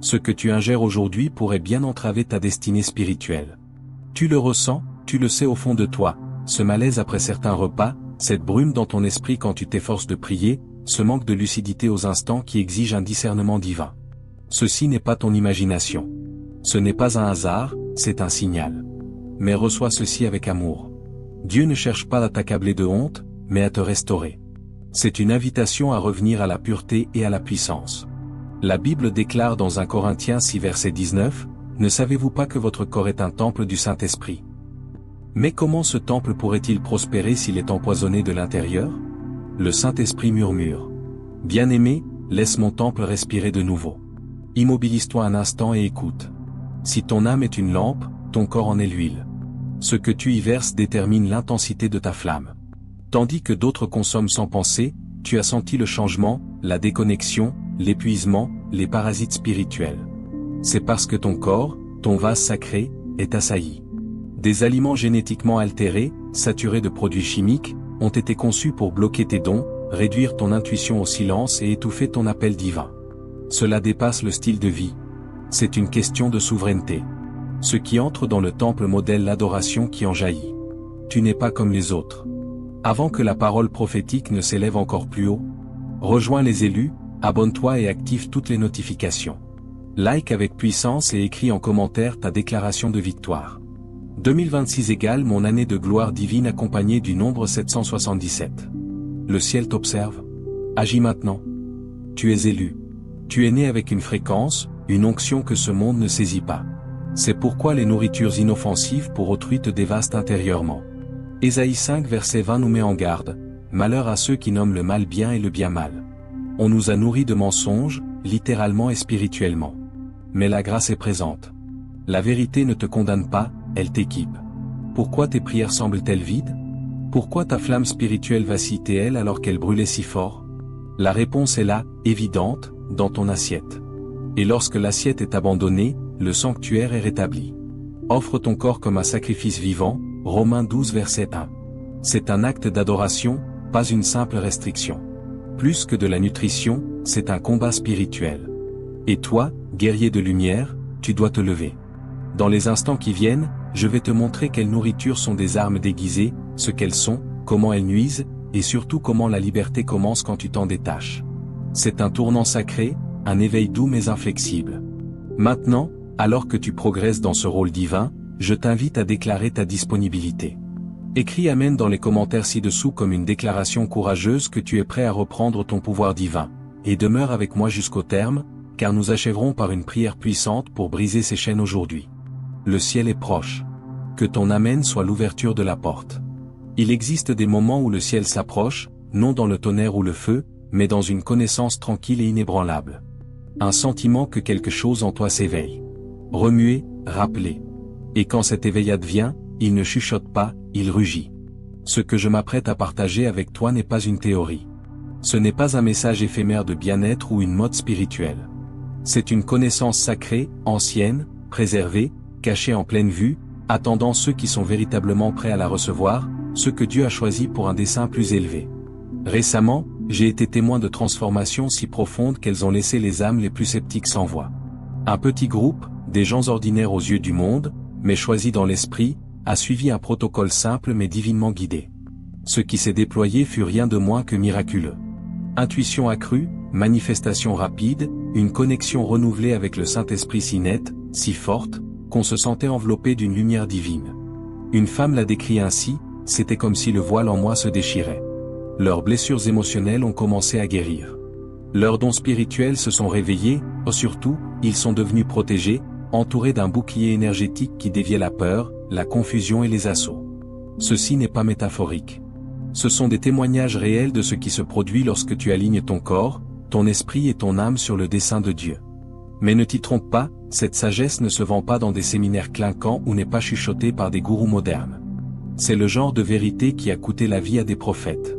Ce que tu ingères aujourd'hui pourrait bien entraver ta destinée spirituelle. Tu le ressens, tu le sais au fond de toi, ce malaise après certains repas, cette brume dans ton esprit quand tu t'efforces de prier, ce manque de lucidité aux instants qui exige un discernement divin. Ceci n'est pas ton imagination. Ce n'est pas un hasard, c'est un signal. Mais reçois ceci avec amour. Dieu ne cherche pas à t'accabler de honte, mais à te restaurer. C'est une invitation à revenir à la pureté et à la puissance. La Bible déclare dans 1 Corinthiens 6 verset 19, « Ne savez-vous pas que votre corps est un temple du Saint-Esprit ? Mais comment ce temple pourrait-il prospérer s'il est empoisonné de l'intérieur ? Le Saint-Esprit murmure. Bien-aimé, laisse mon temple respirer de nouveau. Immobilise-toi un instant et écoute. Si ton âme est une lampe, ton corps en est l'huile. Ce que tu y verses détermine l'intensité de ta flamme. Tandis que d'autres consomment sans penser, tu as senti le changement, la déconnexion, l'épuisement, les parasites spirituels. C'est parce que ton corps, ton vase sacré, est assailli. Des aliments génétiquement altérés, saturés de produits chimiques, ont été conçus pour bloquer tes dons, réduire ton intuition au silence et étouffer ton appel divin. Cela dépasse le style de vie. C'est une question de souveraineté. Ce qui entre dans le temple modèle l'adoration qui en jaillit. Tu n'es pas comme les autres. Avant que la parole prophétique ne s'élève encore plus haut, rejoins les élus, abonne-toi et active toutes les notifications. Like avec puissance et écris en commentaire ta déclaration de victoire. 2026 égale mon année de gloire divine accompagnée du nombre 777. Le ciel t'observe. Agis maintenant. Tu es élu. Tu es né avec une fréquence, une onction que ce monde ne saisit pas. C'est pourquoi les nourritures inoffensives pour autrui te dévastent intérieurement. Ésaïe 5 verset 20 nous met en garde, malheur à ceux qui nomment le mal bien et le bien mal. On nous a nourris de mensonges, littéralement et spirituellement. Mais la grâce est présente. La vérité ne te condamne pas, elle t'équipe. Pourquoi tes prières semblent-elles vides ? Pourquoi ta flamme spirituelle vacille-t-elle alors qu'elle brûlait si fort ? La réponse est là, évidente, dans ton assiette. Et lorsque l'assiette est abandonnée, le sanctuaire est rétabli. Offre ton corps comme un sacrifice vivant, Romains 12 verset 1. C'est un acte d'adoration, pas une simple restriction. Plus que de la nutrition, c'est un combat spirituel. Et toi, guerrier de lumière, tu dois te lever. Dans les instants qui viennent, je vais te montrer quelles nourritures sont des armes déguisées, ce qu'elles sont, comment elles nuisent, et surtout comment la liberté commence quand tu t'en détaches. C'est un tournant sacré, un éveil doux mais inflexible. Maintenant, alors que tu progresses dans ce rôle divin, je t'invite à déclarer ta disponibilité. Écris Amen dans les commentaires ci-dessous comme une déclaration courageuse que tu es prêt à reprendre ton pouvoir divin, et demeure avec moi jusqu'au terme, car nous achèverons par une prière puissante pour briser ces chaînes aujourd'hui. Le ciel est proche. Que ton Amen soit l'ouverture de la porte. Il existe des moments où le ciel s'approche, non dans le tonnerre ou le feu, mais dans une connaissance tranquille et inébranlable. Un sentiment que quelque chose en toi s'éveille. Remuer, rappeler. Et quand cet éveil advient, il ne chuchote pas, il rugit. Ce que je m'apprête à partager avec toi n'est pas une théorie. Ce n'est pas un message éphémère de bien-être ou une mode spirituelle. C'est une connaissance sacrée, ancienne, préservée, cachée en pleine vue, attendant ceux qui sont véritablement prêts à la recevoir, ceux que Dieu a choisis pour un dessein plus élevé. Récemment, j'ai été témoin de transformations si profondes qu'elles ont laissé les âmes les plus sceptiques sans voix. Un petit groupe, des gens ordinaires aux yeux du monde, mais choisis dans l'esprit, a suivi un protocole simple mais divinement guidé. Ce qui s'est déployé fut rien de moins que miraculeux. Intuition accrue, manifestation rapide, une connexion renouvelée avec le Saint-Esprit si nette, si forte, qu'on se sentait enveloppé d'une lumière divine. Une femme l'a décrit ainsi, c'était comme si le voile en moi se déchirait. Leurs blessures émotionnelles ont commencé à guérir. Leurs dons spirituels se sont réveillés, surtout, ils sont devenus protégés, entourés d'un bouclier énergétique qui déviait la peur, la confusion et les assauts. Ceci n'est pas métaphorique. Ce sont des témoignages réels de ce qui se produit lorsque tu alignes ton corps, ton esprit et ton âme sur le dessein de Dieu. Mais ne t'y trompe pas, cette sagesse ne se vend pas dans des séminaires clinquants ou n'est pas chuchotée par des gourous modernes. C'est le genre de vérité qui a coûté la vie à des prophètes.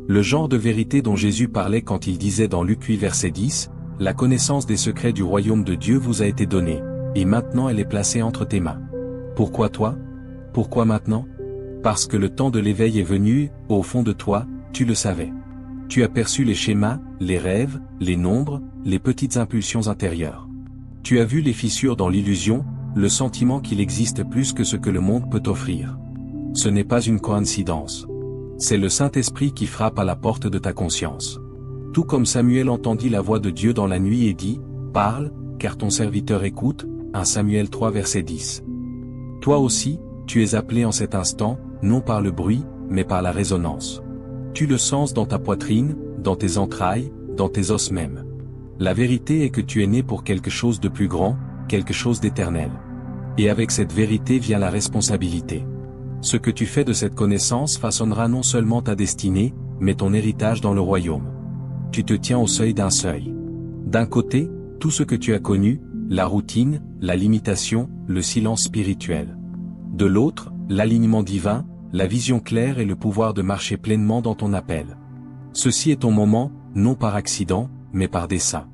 Le genre de vérité dont Jésus parlait quand il disait dans Luc 8 verset 10, « La connaissance des secrets du royaume de Dieu vous a été donnée, et maintenant elle est placée entre tes mains. » Pourquoi toi ? Pourquoi maintenant ? Parce que le temps de l'éveil est venu, au fond de toi, tu le savais. Tu as perçu les schémas, les rêves, les nombres, les petites impulsions intérieures. Tu as vu les fissures dans l'illusion, le sentiment qu'il existe plus que ce que le monde peut offrir. Ce n'est pas une coïncidence. C'est le Saint-Esprit qui frappe à la porte de ta conscience. Tout comme Samuel entendit la voix de Dieu dans la nuit et dit, « Parle, car ton serviteur écoute », 1 Samuel 3 verset 10. Toi aussi, tu es appelé en cet instant, non par le bruit, mais par la résonance. Tu le sens dans ta poitrine, dans tes entrailles, dans tes os même. La vérité est que tu es né pour quelque chose de plus grand, quelque chose d'éternel. Et avec cette vérité vient la responsabilité. Ce que tu fais de cette connaissance façonnera non seulement ta destinée, mais ton héritage dans le royaume. Tu te tiens au seuil d'un seuil. D'un côté, tout ce que tu as connu, la routine, la limitation, le silence spirituel. De l'autre, l'alignement divin, la vision claire et le pouvoir de marcher pleinement dans ton appel. Ceci est ton moment, non par accident, mais par dessein.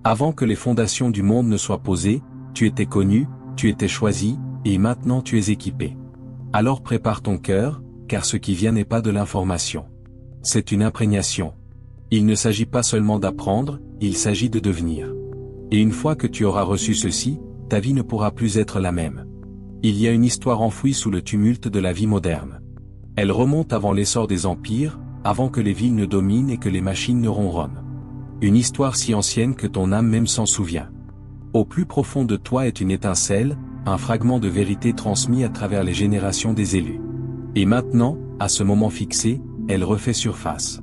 Avant que les fondations du monde ne soient posées, tu étais connu, tu étais choisi, et maintenant tu es équipé. Alors prépare ton cœur, car ce qui vient n'est pas de l'information. C'est une imprégnation. Il ne s'agit pas seulement d'apprendre, il s'agit de devenir. Et une fois que tu auras reçu ceci, ta vie ne pourra plus être la même. Il y a une histoire enfouie sous le tumulte de la vie moderne. Elle remonte avant l'essor des empires, avant que les villes ne dominent et que les machines ne ronronnent. Une histoire si ancienne que ton âme même s'en souvient. Au plus profond de toi est une étincelle, un fragment de vérité transmis à travers les générations des élus. Et maintenant, à ce moment fixé, elle refait surface.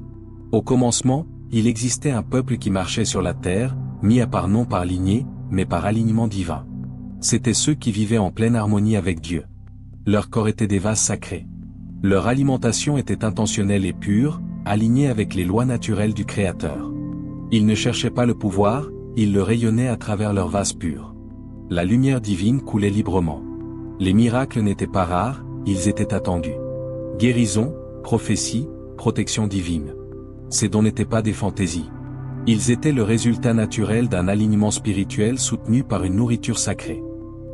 Au commencement, il existait un peuple qui marchait sur la terre, mis à part non par lignée, mais par alignement divin. C'étaient ceux qui vivaient en pleine harmonie avec Dieu. Leur corps était des vases sacrés. Leur alimentation était intentionnelle et pure, alignée avec les lois naturelles du Créateur. Ils ne cherchaient pas le pouvoir, ils le rayonnaient à travers leurs vases purs. La lumière divine coulait librement. Les miracles n'étaient pas rares, ils étaient attendus. Guérison, prophétie, protection divine. Ces dons n'étaient pas des fantaisies. Ils étaient le résultat naturel d'un alignement spirituel soutenu par une nourriture sacrée.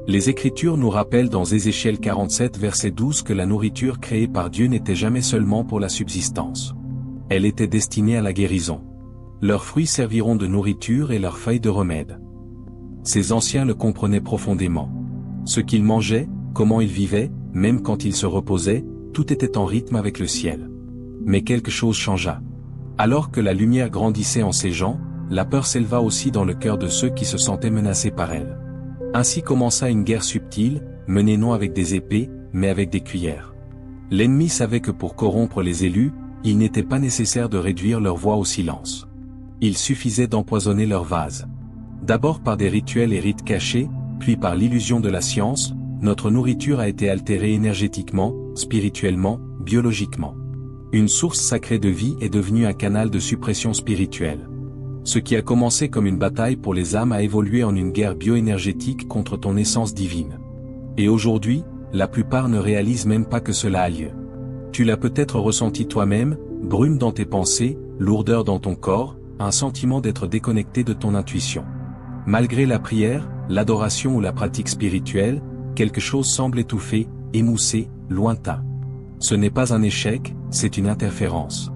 Les Écritures nous rappellent dans Ézéchiel 47 verset 12 que la nourriture créée par Dieu n'était jamais seulement pour la subsistance. Elle était destinée à la guérison. Leurs fruits serviront de nourriture et leurs feuilles de remède. Ces anciens le comprenaient profondément. Ce qu'ils mangeaient, comment ils vivaient, même quand ils se reposaient, tout était en rythme avec le ciel. Mais quelque chose changea. Alors que la lumière grandissait en ces gens, la peur s'éleva aussi dans le cœur de ceux qui se sentaient menacés par elle. Ainsi commença une guerre subtile, menée non avec des épées, mais avec des cuillères. L'ennemi savait que pour corrompre les élus, il n'était pas nécessaire de réduire leur voix au silence. Il suffisait d'empoisonner leurs vases. D'abord par des rituels et rites cachés, puis par l'illusion de la science, notre nourriture a été altérée énergétiquement, spirituellement, biologiquement. Une source sacrée de vie est devenue un canal de suppression spirituelle. Ce qui a commencé comme une bataille pour les âmes a évolué en une guerre bioénergétique contre ton essence divine. Et aujourd'hui, la plupart ne réalisent même pas que cela a lieu. Tu l'as peut-être ressenti toi-même, brume dans tes pensées, lourdeur dans ton corps, un sentiment d'être déconnecté de ton intuition. Malgré la prière, l'adoration ou la pratique spirituelle, quelque chose semble étouffé, émoussé, lointain. Ce n'est pas un échec, c'est une interférence.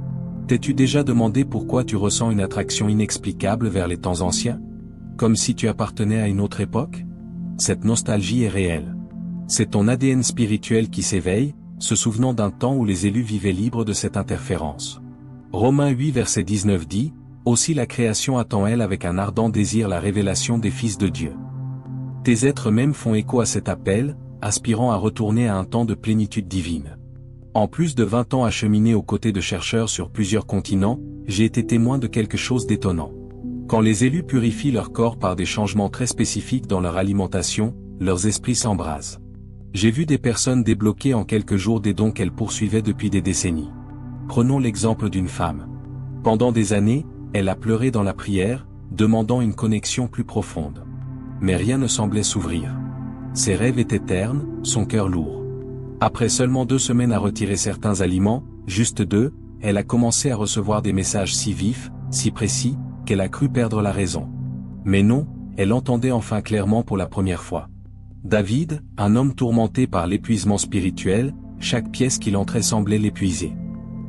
T'es-tu déjà demandé pourquoi tu ressens une attraction inexplicable vers les temps anciens? Comme si tu appartenais à une autre époque? Cette nostalgie est réelle. C'est ton ADN spirituel qui s'éveille, se souvenant d'un temps où les élus vivaient libres de cette interférence. Romains 8 verset 19 dit, « Aussi la création attend elle avec un ardent désir la révélation des fils de Dieu. » Tes êtres mêmes font écho à cet appel, aspirant à retourner à un temps de plénitude divine. En plus de 20 ans à cheminer aux côtés de chercheurs sur plusieurs continents, j'ai été témoin de quelque chose d'étonnant. Quand les élus purifient leur corps par des changements très spécifiques dans leur alimentation, leurs esprits s'embrasent. J'ai vu des personnes débloquer en quelques jours des dons qu'elles poursuivaient depuis des décennies. Prenons l'exemple d'une femme. Pendant des années, elle a pleuré dans la prière, demandant une connexion plus profonde. Mais rien ne semblait s'ouvrir. Ses rêves étaient ternes, son cœur lourd. Après seulement 2 semaines à retirer certains aliments, juste 2, elle a commencé à recevoir des messages si vifs, si précis, qu'elle a cru perdre la raison. Mais non, elle entendait enfin clairement pour la première fois. David, un homme tourmenté par l'épuisement spirituel, chaque pièce qu'il entrait semblait l'épuiser.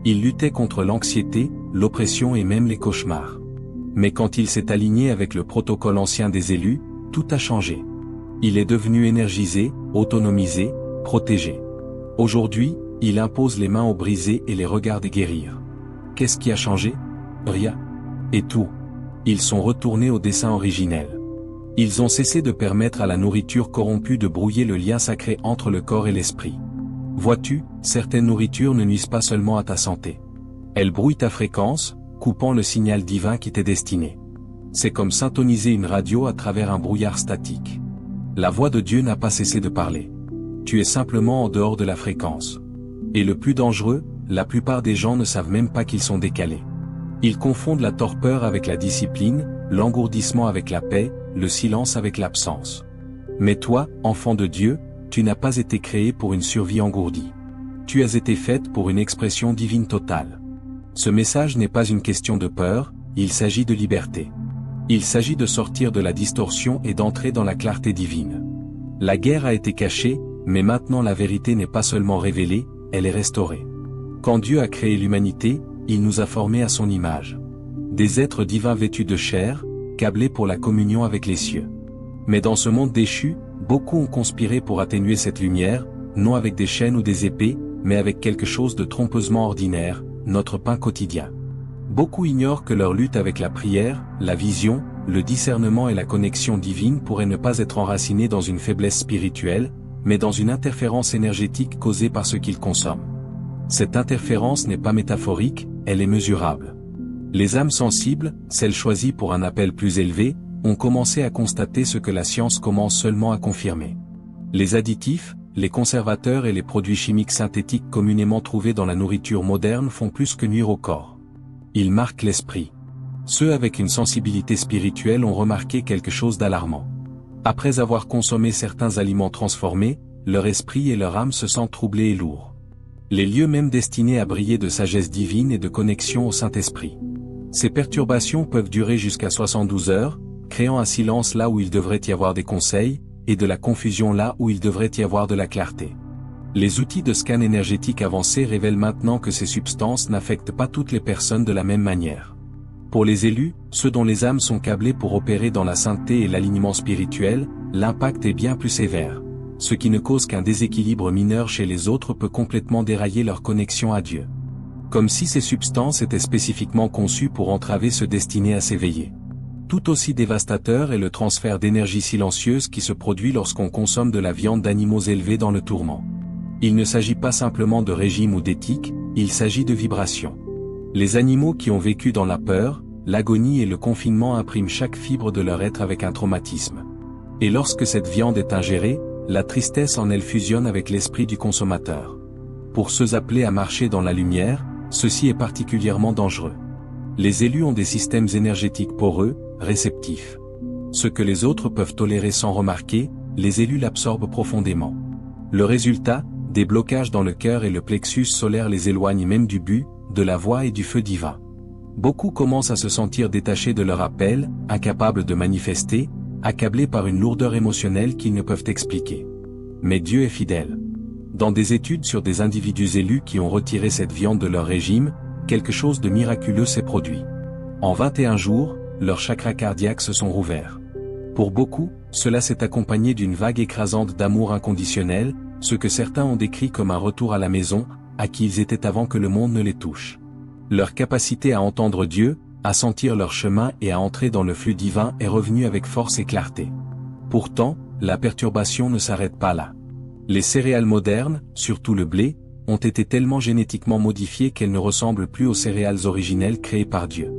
Il luttait contre l'anxiété, l'oppression et même les cauchemars. Mais quand il s'est aligné avec le protocole ancien des élus, Tout a changé. Il est devenu énergisé, autonomisé, protégé. Aujourd'hui, il impose les mains aux brisés et les regarde guérir. Qu'est-ce qui a changé? Rien. Et tout. Ils sont retournés au dessein originel. Ils ont cessé de permettre à la nourriture corrompue de brouiller le lien sacré entre le corps et l'esprit. Vois-tu, certaines nourritures ne nuisent pas seulement à ta santé. Elles brouillent ta fréquence, coupant le signal divin qui t'est destiné. C'est comme syntoniser une radio à travers un brouillard statique. La voix de Dieu n'a pas cessé de parler. Tu es simplement en dehors de la fréquence. Et le plus dangereux, la plupart des gens ne savent même pas qu'ils sont décalés. Ils confondent la torpeur avec la discipline, l'engourdissement avec la paix, le silence avec l'absence. Mais toi, enfant de Dieu, tu n'as pas été créé pour une survie engourdie. Tu as été faite pour une expression divine totale. Ce message n'est pas une question de peur, il s'agit de liberté. Il s'agit de sortir de la distorsion et d'entrer dans la clarté divine. La guerre a été cachée, mais maintenant la vérité n'est pas seulement révélée, elle est restaurée. Quand Dieu a créé l'humanité, il nous a formés à son image. Des êtres divins vêtus de chair, câblés pour la communion avec les cieux. Mais dans ce monde déchu, beaucoup ont conspiré pour atténuer cette lumière, non avec des chaînes ou des épées, mais avec quelque chose de trompeusement ordinaire, notre pain quotidien. Beaucoup ignorent que leur lutte avec la prière, la vision, le discernement et la connexion divine pourrait ne pas être enracinée dans une faiblesse spirituelle, mais dans une interférence énergétique causée par ce qu'ils consomment. Cette interférence n'est pas métaphorique, elle est mesurable. Les âmes sensibles, celles choisies pour un appel plus élevé, ont commencé à constater ce que la science commence seulement à confirmer. Les additifs, les conservateurs et les produits chimiques synthétiques communément trouvés dans la nourriture moderne font plus que nuire au corps. Ils marquent l'esprit. Ceux avec une sensibilité spirituelle ont remarqué quelque chose d'alarmant. Après avoir consommé certains aliments transformés, leur esprit et leur âme se sentent troublés et lourds. Les lieux même destinés à briller de sagesse divine et de connexion au Saint-Esprit. Ces perturbations peuvent durer jusqu'à 72 heures, créant un silence là où il devrait y avoir des conseils, et de la confusion là où il devrait y avoir de la clarté. Les outils de scan énergétique avancés révèlent maintenant que ces substances n'affectent pas toutes les personnes de la même manière. Pour les élus, ceux dont les âmes sont câblées pour opérer dans la sainteté et l'alignement spirituel, l'impact est bien plus sévère. Ce qui ne cause qu'un déséquilibre mineur chez les autres peut complètement dérailler leur connexion à Dieu. Comme si ces substances étaient spécifiquement conçues pour entraver ceux destinés à s'éveiller. Tout aussi dévastateur est le transfert d'énergie silencieuse qui se produit lorsqu'on consomme de la viande d'animaux élevés dans le tourment. Il ne s'agit pas simplement de régime ou d'éthique, il s'agit de vibration. Les animaux qui ont vécu dans la peur, l'agonie et le confinement impriment chaque fibre de leur être avec un traumatisme. Et lorsque cette viande est ingérée, la tristesse en elle fusionne avec l'esprit du consommateur. Pour ceux appelés à marcher dans la lumière, ceci est particulièrement dangereux. Les élus ont des systèmes énergétiques poreux, réceptifs. Ce que les autres peuvent tolérer sans remarquer, les élus l'absorbent profondément. Le résultat, des blocages dans le cœur et le plexus solaire les éloignent même du but, de la voie et du feu divin. Beaucoup commencent à se sentir détachés de leur appel, incapables de manifester, accablés par une lourdeur émotionnelle qu'ils ne peuvent expliquer. Mais Dieu est fidèle. Dans des études sur des individus élus qui ont retiré cette viande de leur régime, quelque chose de miraculeux s'est produit. En 21 jours, leurs chakras cardiaques se sont rouverts. Pour beaucoup, cela s'est accompagné d'une vague écrasante d'amour inconditionnel, ce que certains ont décrit comme un retour à la maison, à qui ils étaient avant que le monde ne les touche. Leur capacité à entendre Dieu, à sentir leur chemin et à entrer dans le flux divin est revenue avec force et clarté. Pourtant, la perturbation ne s'arrête pas là. Les céréales modernes, surtout le blé, ont été tellement génétiquement modifiées qu'elles ne ressemblent plus aux céréales originelles créées par Dieu.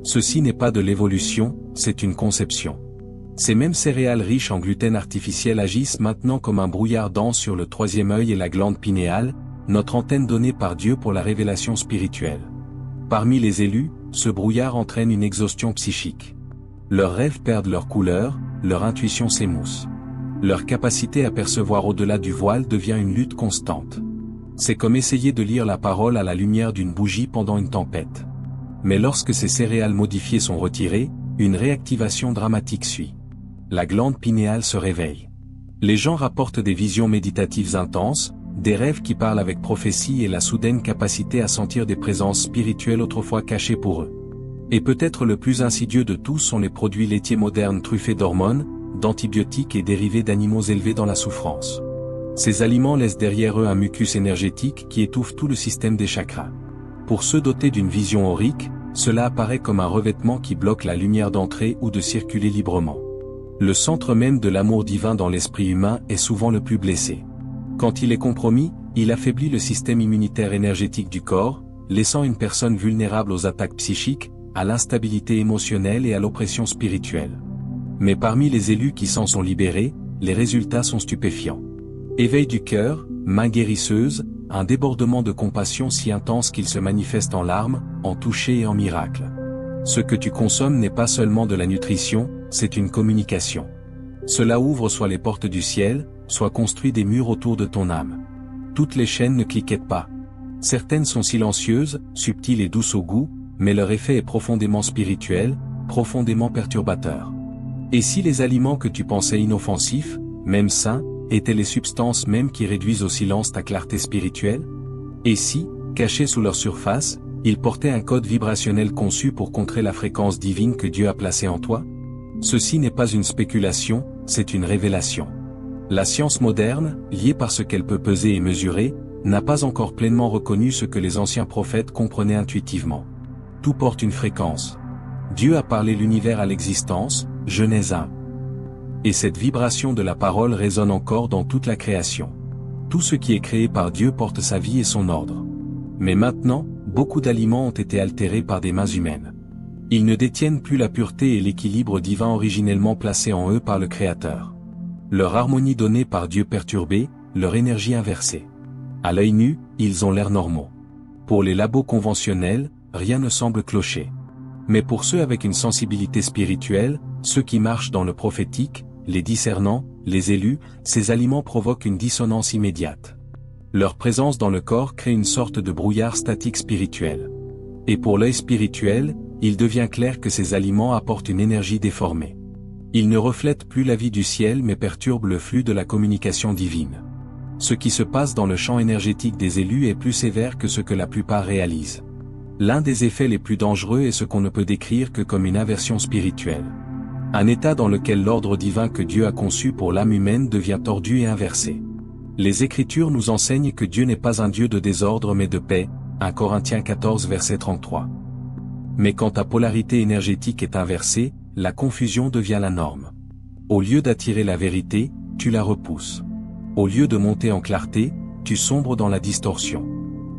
Ceci n'est pas de l'évolution, c'est une conception. Ces mêmes céréales riches en gluten artificiel agissent maintenant comme un brouillard dense sur le troisième œil et la glande pinéale, notre antenne donnée par Dieu pour la révélation spirituelle. Parmi les élus, ce brouillard entraîne une exhaustion psychique. Leurs rêves perdent leur couleur, leur intuition s'émousse. Leur capacité à percevoir au-delà du voile devient une lutte constante. C'est comme essayer de lire la parole à la lumière d'une bougie pendant une tempête. Mais lorsque ces céréales modifiées sont retirées, une réactivation dramatique suit. La glande pinéale se réveille. Les gens rapportent des visions méditatives intenses, des rêves qui parlent avec prophétie et la soudaine capacité à sentir des présences spirituelles autrefois cachées pour eux. Et peut-être le plus insidieux de tous sont les produits laitiers modernes truffés d'hormones, d'antibiotiques et dérivés d'animaux élevés dans la souffrance. Ces aliments laissent derrière eux un mucus énergétique qui étouffe tout le système des chakras. Pour ceux dotés d'une vision aurique, cela apparaît comme un revêtement qui bloque la lumière d'entrer ou de circuler librement. Le centre même de l'amour divin dans l'esprit humain est souvent le plus blessé. Quand il est compromis, il affaiblit le système immunitaire énergétique du corps, laissant une personne vulnérable aux attaques psychiques, à l'instabilité émotionnelle et à l'oppression spirituelle. Mais parmi les élus qui s'en sont libérés, les résultats sont stupéfiants. Éveil du cœur, main guérisseuse, un débordement de compassion si intense qu'il se manifeste en larmes, en toucher et en miracles. Ce que tu consommes n'est pas seulement de la nutrition, c'est une communication. Cela ouvre soit les portes du ciel, soit construit des murs autour de ton âme. Toutes les chaînes ne cliquettent pas. Certaines sont silencieuses, subtiles et douces au goût, mais leur effet est profondément spirituel, profondément perturbateur. Et si les aliments que tu pensais inoffensifs, même sains, étaient les substances mêmes qui réduisent au silence ta clarté spirituelle? Et si, cachés sous leur surface, ils portaient un code vibrationnel conçu pour contrer la fréquence divine que Dieu a placée en toi? Ceci n'est pas une spéculation, c'est une révélation. La science moderne, liée par ce qu'elle peut peser et mesurer, n'a pas encore pleinement reconnu ce que les anciens prophètes comprenaient intuitivement. Tout porte une fréquence. Dieu a parlé l'univers à l'existence, Genèse 1. Et cette vibration de la parole résonne encore dans toute la création. Tout ce qui est créé par Dieu porte sa vie et son ordre. Mais maintenant, beaucoup d'aliments ont été altérés par des mains humaines. Ils ne détiennent plus la pureté et l'équilibre divin originellement placés en eux par le Créateur. Leur harmonie donnée par Dieu perturbée, leur énergie inversée. À l'œil nu, ils ont l'air normaux. Pour les labos conventionnels, rien ne semble clocher. Mais pour ceux avec une sensibilité spirituelle, ceux qui marchent dans le prophétique, les discernants, les élus, ces aliments provoquent une dissonance immédiate. Leur présence dans le corps crée une sorte de brouillard statique spirituel. Et pour l'œil spirituel, il devient clair que ces aliments apportent une énergie déformée. Ils ne reflètent plus la vie du ciel mais perturbent le flux de la communication divine. Ce qui se passe dans le champ énergétique des élus est plus sévère que ce que la plupart réalisent. L'un des effets les plus dangereux est ce qu'on ne peut décrire que comme une inversion spirituelle. Un état dans lequel l'ordre divin que Dieu a conçu pour l'âme humaine devient tordu et inversé. Les Écritures nous enseignent que Dieu n'est pas un Dieu de désordre mais de paix, 1 Corinthiens 14 verset 33. Mais quand ta polarité énergétique est inversée, la confusion devient la norme. Au lieu d'attirer la vérité, tu la repousses. Au lieu de monter en clarté, tu sombres dans la distorsion.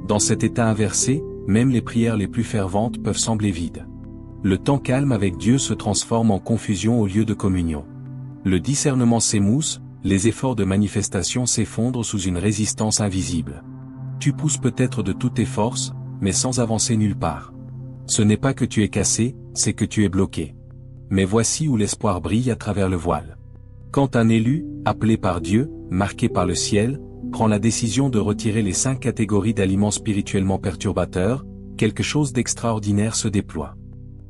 Dans cet état inversé, même les prières les plus ferventes peuvent sembler vides. Le temps calme avec Dieu se transforme en confusion au lieu de communion. Le discernement s'émousse, les efforts de manifestation s'effondrent sous une résistance invisible. Tu pousses peut-être de toutes tes forces, mais sans avancer nulle part. Ce n'est pas que tu es cassé, c'est que tu es bloqué. Mais voici où l'espoir brille à travers le voile. Quand un élu, appelé par Dieu, marqué par le ciel, prend la décision de retirer les 5 catégories d'aliments spirituellement perturbateurs, quelque chose d'extraordinaire se déploie.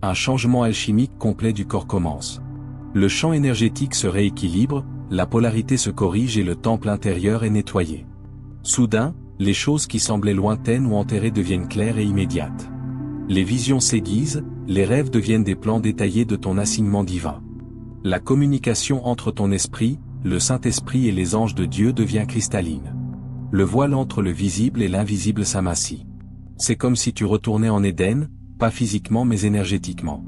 Un changement alchimique complet du corps commence. Le champ énergétique se rééquilibre, la polarité se corrige et le temple intérieur est nettoyé. Soudain, les choses qui semblaient lointaines ou enterrées deviennent claires et immédiates. Les visions s'aiguisent, les rêves deviennent des plans détaillés de ton assignement divin. La communication entre ton esprit, le Saint-Esprit et les anges de Dieu devient cristalline. Le voile entre le visible et l'invisible s'amincit. C'est comme si tu retournais en Éden, pas physiquement mais énergétiquement.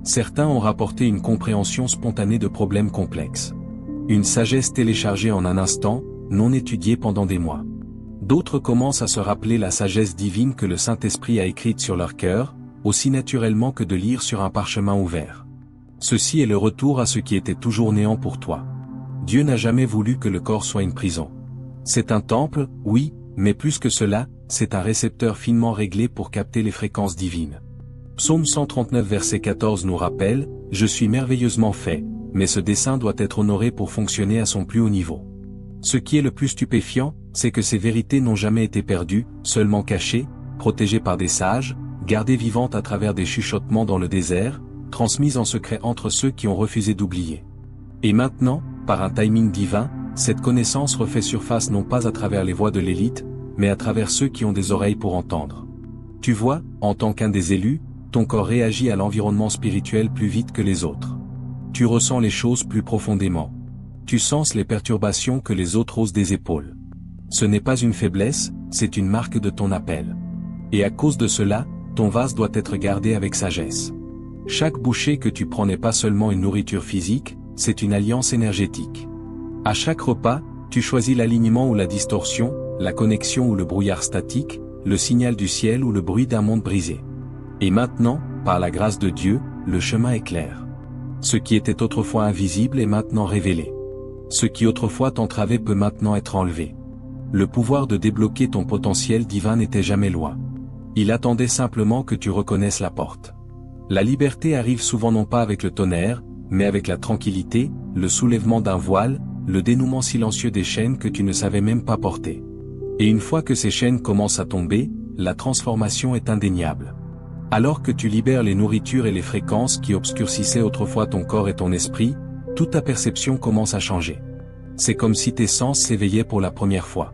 Certains ont rapporté une compréhension spontanée de problèmes complexes. Une sagesse téléchargée en un instant, non étudiée pendant des mois. D'autres commencent à se rappeler la sagesse divine que le Saint-Esprit a écrite sur leur cœur, aussi naturellement que de lire sur un parchemin ouvert. Ceci est le retour à ce qui était toujours néant pour toi. Dieu n'a jamais voulu que le corps soit une prison. C'est un temple, oui, mais plus que cela, c'est un récepteur finement réglé pour capter les fréquences divines. Psaume 139 verset 14 nous rappelle, « Je suis merveilleusement fait, mais ce dessein doit être honoré pour fonctionner à son plus haut niveau. » Ce qui est le plus stupéfiant, c'est que ces vérités n'ont jamais été perdues, seulement cachées, protégées par des sages, gardées vivantes à travers des chuchotements dans le désert, transmises en secret entre ceux qui ont refusé d'oublier. Et maintenant, par un timing divin, cette connaissance refait surface non pas à travers les voix de l'élite, mais à travers ceux qui ont des oreilles pour entendre. Tu vois, en tant qu'un des élus, ton corps réagit à l'environnement spirituel plus vite que les autres. Tu ressens les choses plus profondément. Tu sens les perturbations que les autres osent des épaules. Ce n'est pas une faiblesse, c'est une marque de ton appel. Et à cause de cela, ton vase doit être gardé avec sagesse. Chaque bouchée que tu prends n'est pas seulement une nourriture physique, c'est une alliance énergétique. À chaque repas, tu choisis l'alignement ou la distorsion, la connexion ou le brouillard statique, le signal du ciel ou le bruit d'un monde brisé. Et maintenant, par la grâce de Dieu, le chemin est clair. Ce qui était autrefois invisible est maintenant révélé. Ce qui autrefois t'entravait peut maintenant être enlevé. Le pouvoir de débloquer ton potentiel divin n'était jamais loin. Il attendait simplement que tu reconnaisses la porte. La liberté arrive souvent non pas avec le tonnerre, mais avec la tranquillité, le soulèvement d'un voile, le dénouement silencieux des chaînes que tu ne savais même pas porter. Et une fois que ces chaînes commencent à tomber, la transformation est indéniable. Alors que tu libères les nourritures et les fréquences qui obscurcissaient autrefois ton corps et ton esprit, toute ta perception commence à changer. C'est comme si tes sens s'éveillaient pour la première fois.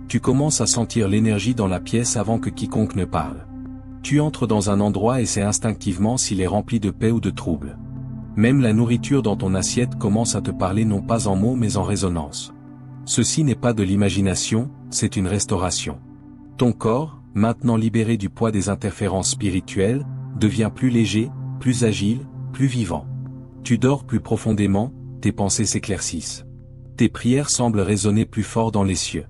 Tu commences à sentir l'énergie dans la pièce avant que quiconque ne parle. Tu entres dans un endroit et sais instinctivement s'il est rempli de paix ou de trouble. Même la nourriture dans ton assiette commence à te parler non pas en mots mais en résonance. Ceci n'est pas de l'imagination, c'est une restauration. Ton corps, maintenant libéré du poids des interférences spirituelles, devient plus léger, plus agile, plus vivant. Tu dors plus profondément, tes pensées s'éclaircissent. Tes prières semblent résonner plus fort dans les cieux.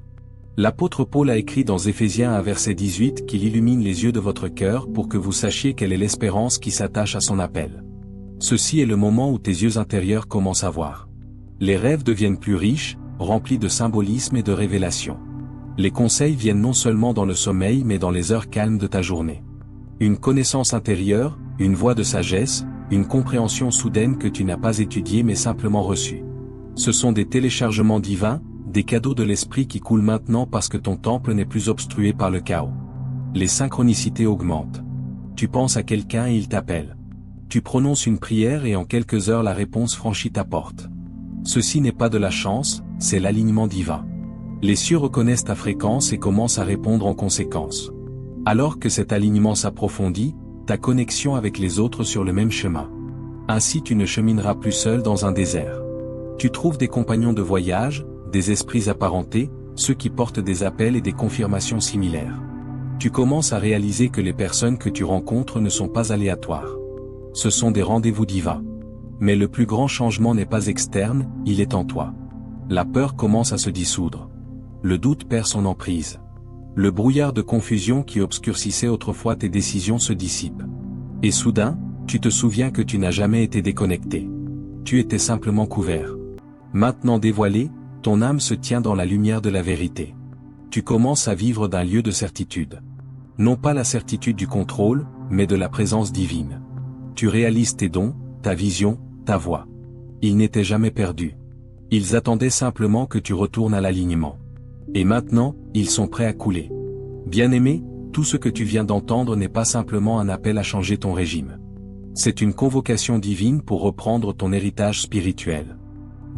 L'apôtre Paul a écrit dans Éphésiens 1 verset 18 qu'il illumine les yeux de votre cœur pour que vous sachiez quelle est l'espérance qui s'attache à son appel. Ceci est le moment où tes yeux intérieurs commencent à voir. Les rêves deviennent plus riches, remplis de symbolisme et de révélations. Les conseils viennent non seulement dans le sommeil mais dans les heures calmes de ta journée. Une connaissance intérieure, une voix de sagesse, une compréhension soudaine que tu n'as pas étudiée mais simplement reçue. Ce sont des téléchargements divins, des cadeaux de l'esprit qui coulent maintenant parce que ton temple n'est plus obstrué par le chaos. Les synchronicités augmentent. Tu penses à quelqu'un et il t'appelle. Tu prononces une prière et en quelques heures la réponse franchit ta porte. Ceci n'est pas de la chance, c'est l'alignement divin. Les cieux reconnaissent ta fréquence et commencent à répondre en conséquence. Alors que cet alignement s'approfondit, ta connexion avec les autres sur le même chemin. Ainsi tu ne chemineras plus seul dans un désert. Tu trouves des compagnons de voyage, des esprits apparentés, ceux qui portent des appels et des confirmations similaires. Tu commences à réaliser que les personnes que tu rencontres ne sont pas aléatoires. Ce sont des rendez-vous divins. Mais le plus grand changement n'est pas externe, il est en toi. La peur commence à se dissoudre. Le doute perd son emprise. Le brouillard de confusion qui obscurcissait autrefois tes décisions se dissipe. Et soudain, tu te souviens que tu n'as jamais été déconnecté. Tu étais simplement couvert. Maintenant dévoilé, ton âme se tient dans la lumière de la vérité. Tu commences à vivre d'un lieu de certitude. Non pas la certitude du contrôle, mais de la présence divine. Tu réalises tes dons, ta vision, ta voix. Ils n'étaient jamais perdus. Ils attendaient simplement que tu retournes à l'alignement. Et maintenant, ils sont prêts à couler. Bien-aimé, tout ce que tu viens d'entendre n'est pas simplement un appel à changer ton régime. C'est une convocation divine pour reprendre ton héritage spirituel.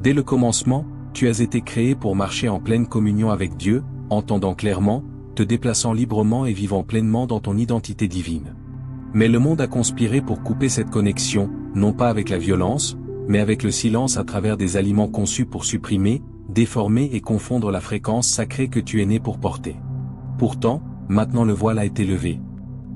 Dès le commencement, tu as été créé pour marcher en pleine communion avec Dieu, entendant clairement, te déplaçant librement et vivant pleinement dans ton identité divine. Mais le monde a conspiré pour couper cette connexion, non pas avec la violence, mais avec le silence à travers des aliments conçus pour supprimer, déformer et confondre la fréquence sacrée que tu es né pour porter. Pourtant, maintenant le voile a été levé.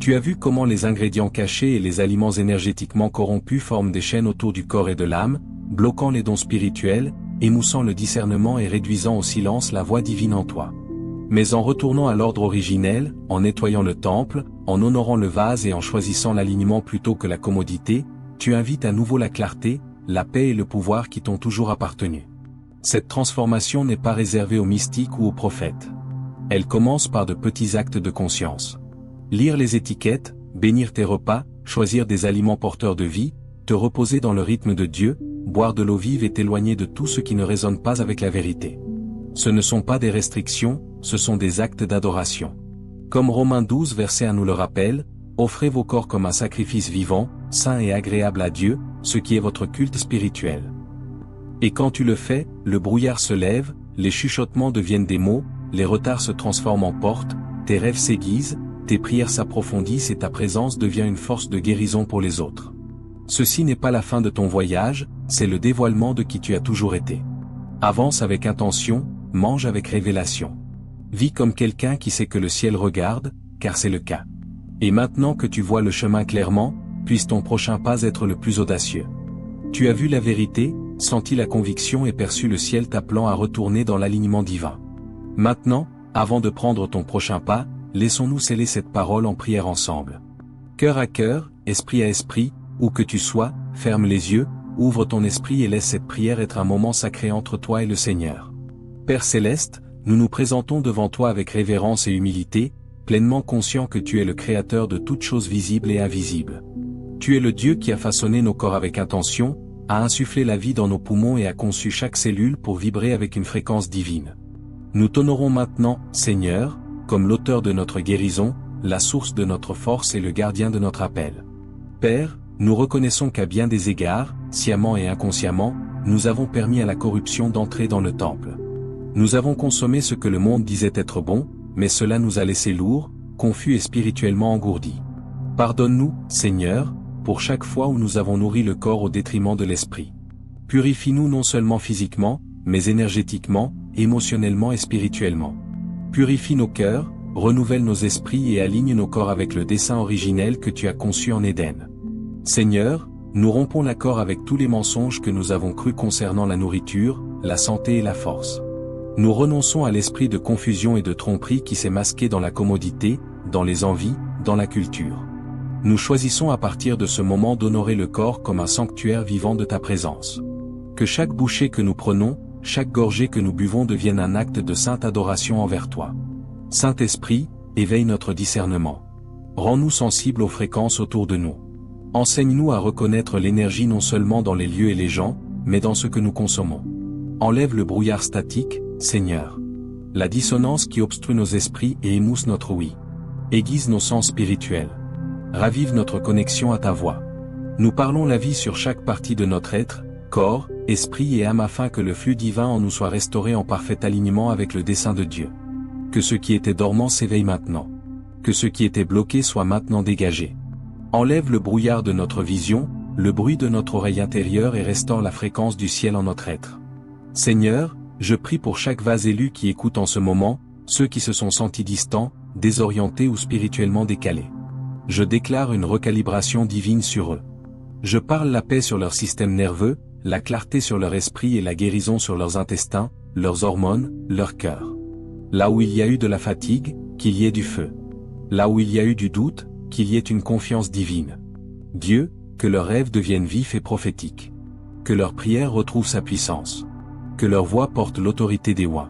Tu as vu comment les ingrédients cachés et les aliments énergétiquement corrompus forment des chaînes autour du corps et de l'âme, bloquant les dons spirituels, émoussant le discernement et réduisant au silence la voix divine en toi. Mais en retournant à l'ordre originel, en nettoyant le temple, en honorant le vase et en choisissant l'alignement plutôt que la commodité, tu invites à nouveau la clarté, la paix et le pouvoir qui t'ont toujours appartenu. Cette transformation n'est pas réservée aux mystiques ou aux prophètes. Elle commence par de petits actes de conscience. Lire les étiquettes, bénir tes repas, choisir des aliments porteurs de vie, te reposer dans le rythme de Dieu, boire de l'eau vive et t'éloigner de tout ce qui ne résonne pas avec la vérité. Ce ne sont pas des restrictions, ce sont des actes d'adoration. Comme Romains 12 verset 1 nous le rappelle, offrez vos corps comme un sacrifice vivant, saint et agréable à Dieu, ce qui est votre culte spirituel. Et quand tu le fais, le brouillard se lève, les chuchotements deviennent des mots, les retards se transforment en portes, tes rêves s'aiguisent, tes prières s'approfondissent et ta présence devient une force de guérison pour les autres. Ceci n'est pas la fin de ton voyage, c'est le dévoilement de qui tu as toujours été. Avance avec intention, mange avec révélation. Vis comme quelqu'un qui sait que le ciel regarde, car c'est le cas. Et maintenant que tu vois le chemin clairement, puisse ton prochain pas être le plus audacieux. Tu as vu la vérité, senti la conviction et perçu le ciel t'appelant à retourner dans l'alignement divin. Maintenant, avant de prendre ton prochain pas, laissons-nous sceller cette parole en prière ensemble. Cœur à cœur, esprit à esprit, où que tu sois, ferme les yeux, ouvre ton esprit et laisse cette prière être un moment sacré entre toi et le Seigneur. Père céleste, nous nous présentons devant toi avec révérence et humilité, pleinement conscients que tu es le Créateur de toutes choses visibles et invisibles. Tu es le Dieu qui a façonné nos corps avec intention, a insufflé la vie dans nos poumons et a conçu chaque cellule pour vibrer avec une fréquence divine. Nous t'honorons maintenant, Seigneur, comme l'auteur de notre guérison, la source de notre force et le gardien de notre appel. Père, nous reconnaissons qu'à bien des égards, sciemment et inconsciemment, nous avons permis à la corruption d'entrer dans le temple. Nous avons consommé ce que le monde disait être bon, mais cela nous a laissés lourds, confus et spirituellement engourdis. Pardonne-nous, Seigneur, pour chaque fois où nous avons nourri le corps au détriment de l'esprit. Purifie-nous non seulement physiquement, mais énergétiquement, émotionnellement et spirituellement. Purifie nos cœurs, renouvelle nos esprits et aligne nos corps avec le dessein originel que tu as conçu en Éden. Seigneur, nous rompons l'accord avec tous les mensonges que nous avons crus concernant la nourriture, la santé et la force. Nous renonçons à l'esprit de confusion et de tromperie qui s'est masqué dans la commodité, dans les envies, dans la culture. Nous choisissons à partir de ce moment d'honorer le corps comme un sanctuaire vivant de ta présence. Que chaque bouchée que nous prenons, chaque gorgée que nous buvons devienne un acte de sainte adoration envers toi. Saint-Esprit, éveille notre discernement. Rends-nous sensibles aux fréquences autour de nous. Enseigne-nous à reconnaître l'énergie non seulement dans les lieux et les gens, mais dans ce que nous consommons. Enlève le brouillard statique, Seigneur. La dissonance qui obstrue nos esprits et émousse notre oui. Aiguise nos sens spirituels. Ravive notre connexion à ta voix. Nous parlons la vie sur chaque partie de notre être, corps, esprit et âme afin que le flux divin en nous soit restauré en parfait alignement avec le dessein de Dieu. Que ce qui était dormant s'éveille maintenant. Que ce qui était bloqué soit maintenant dégagé. Enlève le brouillard de notre vision, le bruit de notre oreille intérieure et restaure la fréquence du ciel en notre être. Seigneur, je prie pour chaque vase élu qui écoute en ce moment, ceux qui se sont sentis distants, désorientés ou spirituellement décalés. Je déclare une recalibration divine sur eux. Je parle la paix sur leur système nerveux, la clarté sur leur esprit et la guérison sur leurs intestins, leurs hormones, leur cœur. Là où il y a eu de la fatigue, qu'il y ait du feu. Là où il y a eu du doute, qu'il y ait une confiance divine. Dieu, que leurs rêves deviennent vifs et prophétiques. Que leur prière retrouve sa puissance. Que leur voix porte l'autorité des rois.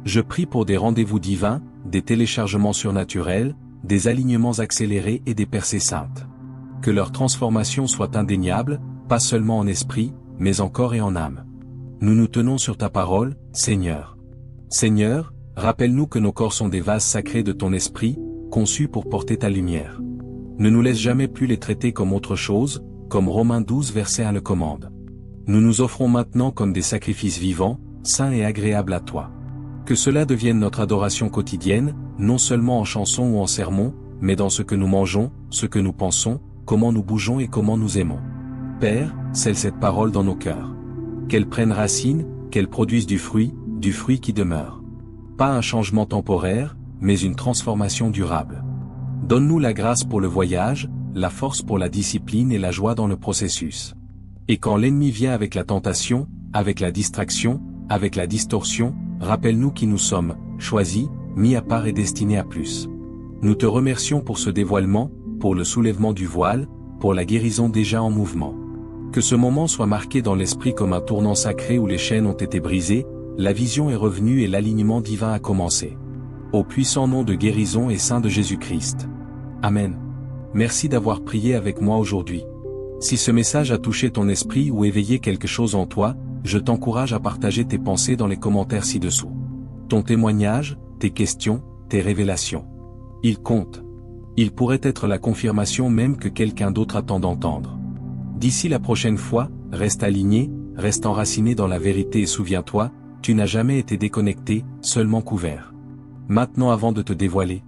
Je prie pour des rendez-vous divins, des téléchargements surnaturels, des alignements accélérés et des percées saintes. Que leur transformation soit indéniable, pas seulement en esprit, mais en corps et en âme. Nous nous tenons sur ta parole, Seigneur. Seigneur, rappelle-nous que nos corps sont des vases sacrés de ton esprit, conçus pour porter ta lumière. Ne nous laisse jamais plus les traiter comme autre chose, comme Romains 12 verset 1 le commande. Nous nous offrons maintenant comme des sacrifices vivants, saints et agréables à toi. Que cela devienne notre adoration quotidienne, non seulement en chanson ou en sermon, mais dans ce que nous mangeons, ce que nous pensons, comment nous bougeons et comment nous aimons. Père, scelle cette parole dans nos cœurs. Qu'elle prenne racine, qu'elle produise du fruit qui demeure. Pas un changement temporaire, mais une transformation durable. Donne-nous la grâce pour le voyage, la force pour la discipline et la joie dans le processus. Et quand l'ennemi vient avec la tentation, avec la distraction, avec la distorsion, rappelle-nous qui nous sommes, choisis, mis à part et destinés à plus. Nous te remercions pour ce dévoilement, pour le soulèvement du voile, pour la guérison déjà en mouvement. Que ce moment soit marqué dans l'esprit comme un tournant sacré où les chaînes ont été brisées, la vision est revenue et l'alignement divin a commencé. Au puissant nom de guérison et saint de Jésus-Christ. Amen. Merci d'avoir prié avec moi aujourd'hui. Si ce message a touché ton esprit ou éveillé quelque chose en toi, je t'encourage à partager tes pensées dans les commentaires ci-dessous. Ton témoignage, tes questions, tes révélations. Ils comptent. Ils pourraient être la confirmation même que quelqu'un d'autre attend d'entendre. D'ici la prochaine fois, reste aligné, reste enraciné dans la vérité et souviens-toi, tu n'as jamais été déconnecté, seulement couvert. Maintenant avant de te dévoiler,